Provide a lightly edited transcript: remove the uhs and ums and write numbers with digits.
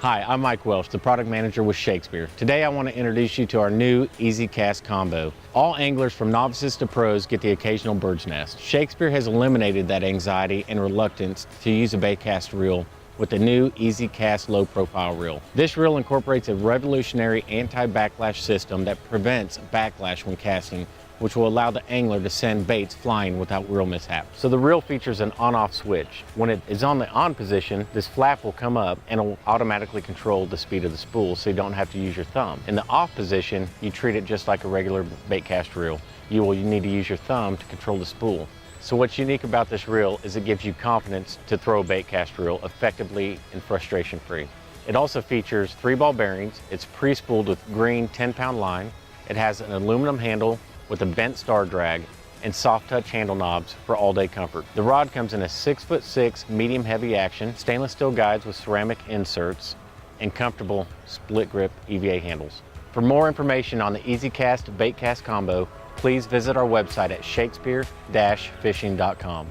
Hi, I'm Mike Welsh, the product manager with Shakespeare. Today I want to introduce you to our new EZ Cast Combo. All anglers from novices to pros get the occasional bird's nest. Shakespeare has eliminated that anxiety and reluctance to use a baitcast reel with the new EZ Cast low profile reel. This reel incorporates a revolutionary anti-backlash system that prevents backlash when casting, which will allow the angler to send baits flying without reel mishap. So the reel features an on-off switch. When it is on the on position, this flap will come up and it will automatically control the speed of the spool so you don't have to use your thumb. In the off position, you treat it just like a regular baitcast reel. You need to use your thumb to control the spool. So what's unique about this reel is it gives you confidence to throw a baitcast reel effectively and frustration-free. It also features 3-ball bearings. It's pre-spooled with green 10-pound line. It has an aluminum handle with a bent star drag and soft touch handle knobs for all-day comfort. The rod comes in a 6'6" medium heavy action, stainless steel guides with ceramic inserts, and comfortable split grip EVA handles. For more information on the EZ Cast Baitcast Combo, please visit our website at shakespeare-fishing.com.